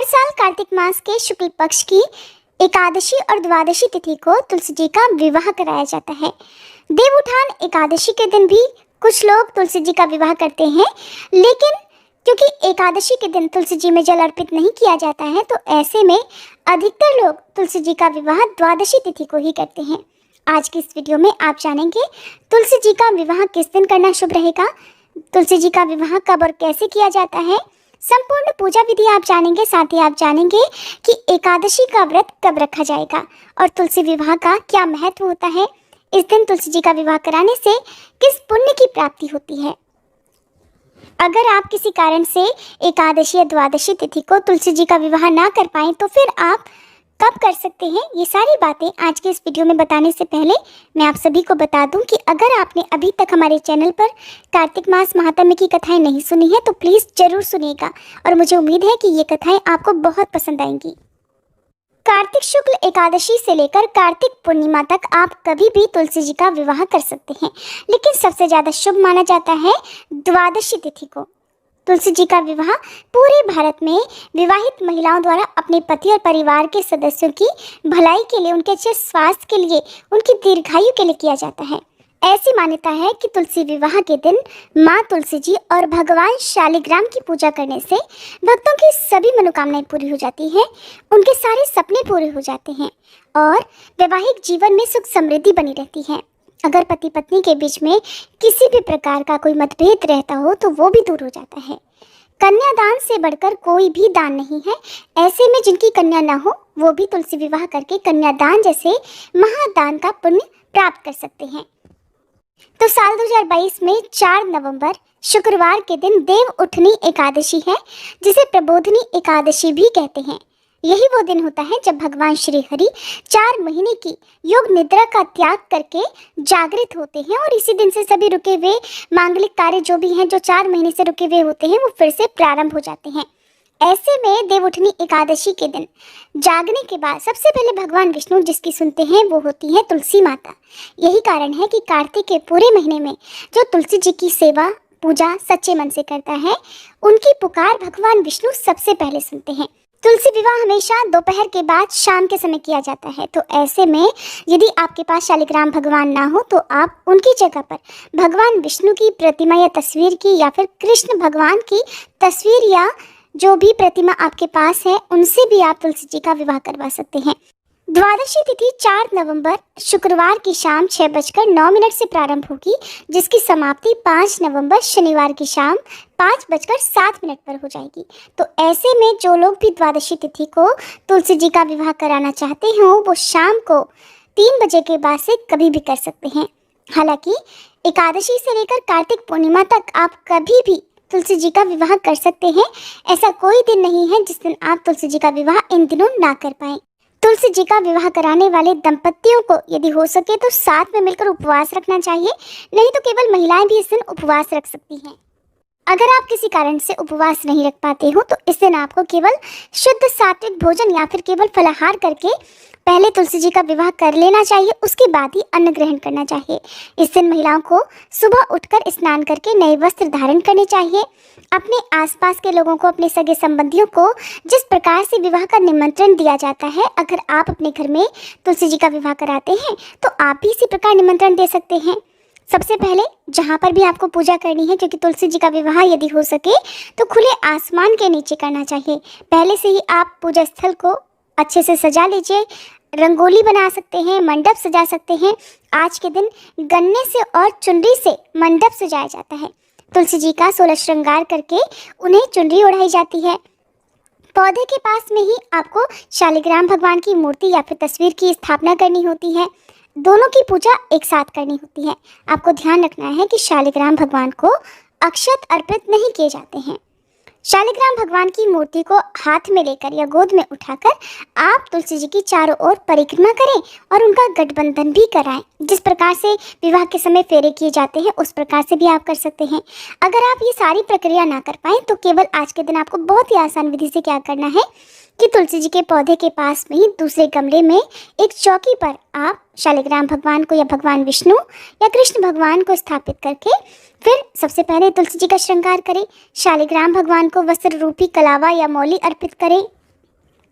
हर साल कार्तिक मास के शुक्ल पक्ष की एकादशी और द्वादशी तिथि को तुलसी जी का विवाह कराया जाता है। देवउठान एकादशी के दिन भी कुछ लोग तुलसी जी का विवाह करते हैं, लेकिन क्योंकि एकादशी के दिन तुलसी जी में जल अर्पित नहीं किया जाता है, तो ऐसे में अधिकतर लोग तुलसी जी का विवाह द्वादशी तिथि को ही करते हैं। आज की इस वीडियो में आप जानेंगे तुलसी जी का विवाह किस दिन करना शुभ रहेगा, तुलसी जी का विवाह कब और कैसे किया जाता है, संपूर्ण पूजा विधि आप जानेंगे। साथ ही आप जानेंगे कि एकादशी का व्रत कब रखा जाएगा और तुलसी विवाह का क्या महत्व होता है। इस दिन तुलसी जी का विवाह कराने से किस पुण्य की प्राप्ति होती है। अगर आप किसी कारण से एकादशी या द्वादशी तिथि को तुलसी जी का विवाह ना कर पाएं, तो फिर आप कब कर सकते हैं, ये सारी बातें आज के इस वीडियो में बताने से पहले मैं आप सभी को बता दूं कि अगर आपने अभी तक हमारे चैनल पर कार्तिक मास महात्म्य की कथाएं नहीं सुनी है तो प्लीज़ ज़रूर सुनिएगा और मुझे उम्मीद है कि ये कथाएं आपको बहुत पसंद आएंगी। कार्तिक शुक्ल एकादशी से लेकर कार्तिक पूर्णिमा तक आप कभी भी तुलसी जी का विवाह कर सकते हैं, लेकिन सबसे ज़्यादा शुभ माना जाता है द्वादशी तिथि को। तुलसी जी का विवाह पूरे भारत में विवाहित महिलाओं द्वारा अपने पति और परिवार के सदस्यों की भलाई के लिए, उनके अच्छे स्वास्थ्य के लिए, उनकी दीर्घायु के लिए किया जाता है। ऐसी मान्यता है कि तुलसी विवाह के दिन माँ तुलसी जी और भगवान शालिग्राम की पूजा करने से भक्तों की सभी मनोकामनाएं पूरी हो जाती हैं, उनके सारे सपने पूरे हो जाते हैं और वैवाहिक जीवन में सुख समृद्धि बनी रहती है। अगर पति पत्नी के बीच में किसी भी प्रकार का कोई मतभेद रहता हो तो वो भी दूर हो जाता है। कन्यादान से बढ़कर कोई भी दान नहीं है। ऐसे में जिनकी कन्या ना हो वो भी तुलसी विवाह करके कन्यादान जैसे महादान का पुण्य प्राप्त कर सकते हैं। तो साल 2022 में 4 नवंबर शुक्रवार के दिन देव उठनी एकादशी है, जिसे प्रबोधनी एकादशी भी कहते हैं। यही वो दिन होता है जब भगवान श्री हरि 4 महीने की योग निद्रा का त्याग करके जागृत होते हैं और इसी दिन से सभी रुके हुए मांगलिक कार्य जो भी हैं, जो 4 महीने से रुके हुए होते हैं, वो फिर से प्रारंभ हो जाते हैं। ऐसे में देवउठनी एकादशी के दिन जागने के बाद सबसे पहले भगवान विष्णु जिसकी सुनते हैं वो होती है तुलसी माता। यही कारण है कि कार्तिक के पूरे महीने में जो तुलसी जी की सेवा पूजा सच्चे मन से करता है, उनकी पुकार भगवान विष्णु सबसे पहले सुनते हैं। तुलसी विवाह हमेशा दोपहर के बाद शाम के समय किया जाता है। तो ऐसे में यदि आपके पास शालिग्राम भगवान ना हो तो आप उनकी जगह पर भगवान विष्णु की प्रतिमा या तस्वीर की, या फिर कृष्ण भगवान की तस्वीर या जो भी प्रतिमा आपके पास है, उनसे भी आप तुलसी जी का विवाह करवा सकते हैं। द्वादशी तिथि 4 नवंबर शुक्रवार की शाम 6:09 से प्रारंभ होगी, जिसकी समाप्ति 5 नवंबर शनिवार की शाम 5:07 पर हो जाएगी। तो ऐसे में जो लोग भी द्वादशी तिथि को तुलसी जी का विवाह कराना चाहते हो वो शाम को 3 बजे के बाद से कभी भी कर सकते हैं। हालांकि एकादशी से लेकर कार्तिक पूर्णिमा तक आप कभी भी तुलसी जी का विवाह कर सकते हैं। ऐसा कोई दिन नहीं है जिस दिन आप तुलसी जी का विवाह इन दिनों ना कर पाएं। तुलसी जी का विवाह कराने वाले दंपतियों को यदि हो सके तो साथ में मिलकर उपवास रखना चाहिए, नहीं तो केवल महिलाएं भी इस दिन उपवास रख सकती हैं। अगर आप किसी कारण से उपवास नहीं रख पाते हो तो इस दिन आपको केवल शुद्ध सात्विक भोजन या फिर केवल फलाहार करके पहले तुलसी जी का विवाह कर लेना चाहिए, उसके बाद ही अन्न ग्रहण करना चाहिए। इस दिन महिलाओं को सुबह उठकर स्नान करके नए वस्त्र धारण करने चाहिए। अपने आसपास के लोगों को, अपने सगे संबंधियों को जिस प्रकार से विवाह का निमंत्रण दिया जाता है, अगर आप अपने घर में तुलसी जी का विवाह कराते हैं तो आप भी इसी प्रकार निमंत्रण दे सकते हैं। सबसे पहले जहाँ पर भी आपको पूजा करनी है, क्योंकि तुलसी जी का विवाह यदि हो सके तो खुले आसमान के नीचे करना चाहिए। पहले से ही आप पूजा स्थल को अच्छे से सजा लीजिए, रंगोली बना सकते हैं, मंडप सजा सकते हैं। आज के दिन गन्ने से और चुनरी से मंडप सजाया जाता है। तुलसी जी का 16 श्रृंगार करके उन्हें चुनरी ओढ़ाई जाती है। पौधे के पास में ही आपको शालिग्राम भगवान की मूर्ति या फिर तस्वीर की स्थापना करनी होती है। दोनों की पूजा एक साथ करनी होती है। आपको ध्यान रखना है कि शालिग्राम भगवान को अक्षत अर्पित नहीं किए जाते हैं। शालिग्राम भगवान की मूर्ति को हाथ में लेकर या गोद में उठाकर आप तुलसी जी की चारों ओर परिक्रमा करें और उनका गठबंधन भी कराएं। जिस प्रकार से विवाह के समय फेरे किए जाते हैं उस प्रकार से भी आप कर सकते हैं। अगर आप ये सारी प्रक्रिया ना कर पाएँ तो केवल आज के दिन आपको बहुत ही आसान विधि से क्या करना है कि तुलसी जी के पौधे के पास में ही दूसरे गमले में एक चौकी पर आप शालिग्राम भगवान को या भगवान विष्णु या कृष्ण भगवान को स्थापित करके फिर सबसे पहले तुलसी जी का श्रृंगार करें। शालिग्राम भगवान को वस्त्र रूपी कलावा या मौली अर्पित करें।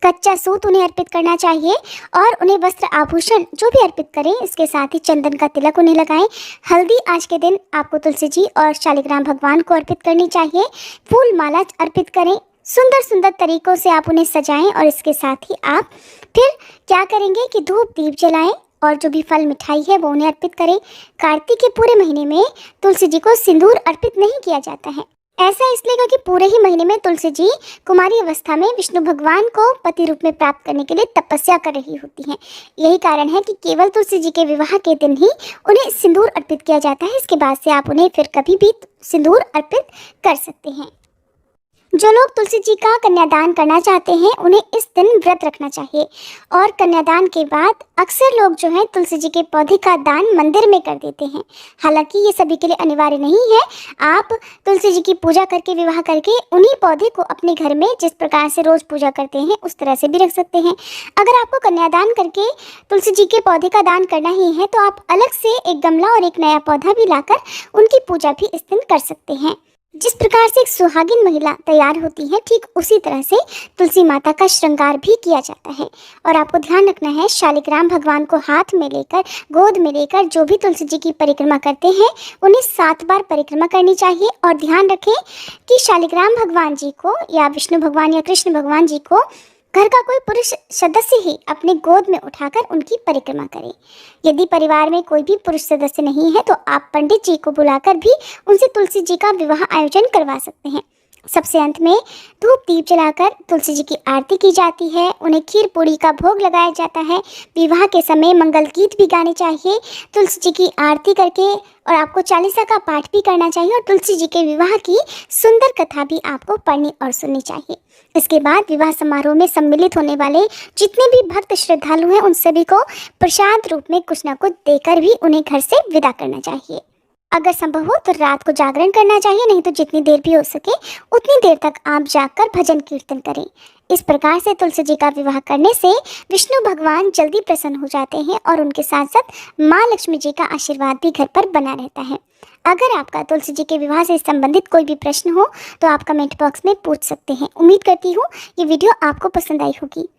कच्चा सूत उन्हें अर्पित करना चाहिए और उन्हें वस्त्र आभूषण जो भी अर्पित करें, इसके साथ ही चंदन का तिलक उन्हें लगाएं। हल्दी आज के दिन आपको तुलसी जी और शालिग्राम भगवान को अर्पित करनी चाहिए। फूल माला अर्पित करें। सुंदर सुंदर तरीकों से आप उन्हें सजाएं और इसके साथ ही आप फिर क्या करेंगे कि धूप दीप जलाएं और जो भी फल मिठाई है वो उन्हें अर्पित करें। कार्तिक के पूरे महीने में तुलसी जी को सिंदूर अर्पित नहीं किया जाता है। ऐसा इसलिए क्योंकि पूरे ही महीने में तुलसी जी कुमारी अवस्था में विष्णु भगवान को पति रूप में प्राप्त करने के लिए तपस्या कर रही होती हैं। यही कारण है कि केवल तुलसी जी के विवाह के दिन ही उन्हें सिंदूर अर्पित किया जाता है। इसके बाद से आप उन्हें फिर कभी भी सिंदूर अर्पित कर सकते हैं। जो लोग तुलसी जी का कन्यादान करना चाहते हैं उन्हें इस दिन व्रत रखना चाहिए और कन्यादान के बाद अक्सर लोग जो है तुलसी जी के पौधे का दान मंदिर में कर देते हैं। हालांकि ये सभी के लिए अनिवार्य नहीं है। आप तुलसी जी की पूजा करके विवाह करके उन्हीं पौधे को अपने घर में जिस प्रकार से रोज पूजा करते हैं उस तरह से भी रख सकते हैं। अगर आपको कन्यादान करके तुलसी जी के पौधे का दान करना ही है तो आप अलग से एक गमला और एक नया पौधा भी लाकर उनकी पूजा भी इस दिन कर सकते हैं। जिस प्रकार से एक सुहागिन महिला तैयार होती है, ठीक उसी तरह से तुलसी माता का श्रृंगार भी किया जाता है। और आपको ध्यान रखना है, शालिग्राम भगवान को हाथ में लेकर, गोद में लेकर जो भी तुलसी जी की परिक्रमा करते हैं उन्हें 7 बार परिक्रमा करनी चाहिए। और ध्यान रखें कि शालिग्राम भगवान जी को या विष्णु भगवान या कृष्ण भगवान जी को घर का कोई पुरुष सदस्य ही अपने गोद में उठाकर उनकी परिक्रमा करे। यदि परिवार में कोई भी पुरुष सदस्य नहीं है तो आप पंडित जी को बुलाकर भी उनसे तुलसी जी का विवाह आयोजन करवा सकते हैं। सबसे अंत में धूप दीप जलाकर तुलसी जी की आरती की जाती है। उन्हें खीर पूड़ी का भोग लगाया जाता है। विवाह के समय मंगल गीत भी गाने चाहिए तुलसी जी की आरती करके, और आपको चालीसा का पाठ भी करना चाहिए और तुलसी जी के विवाह की सुंदर कथा भी आपको पढ़नी और सुननी चाहिए। इसके बाद विवाह समारोह में सम्मिलित होने वाले जितने भी भक्त श्रद्धालु हैं उन सभी को प्रसाद रूप में कुछ न कुछ देकर भी उन्हें घर से विदा करना चाहिए। अगर संभव हो तो रात को जागरण करना चाहिए, नहीं तो जितनी देर भी हो सके उतनी देर तक आप जागकर भजन कीर्तन करें। इस प्रकार से तुलसी जी का विवाह करने से विष्णु भगवान जल्दी प्रसन्न हो जाते हैं और उनके साथ साथ माँ लक्ष्मी जी का आशीर्वाद भी घर पर बना रहता है। अगर आपका तुलसी जी के विवाह से संबंधित कोई भी प्रश्न हो तो आप कमेंट बॉक्स में पूछ सकते हैं। उम्मीद करती हूँ ये वीडियो आपको पसंद आई होगी।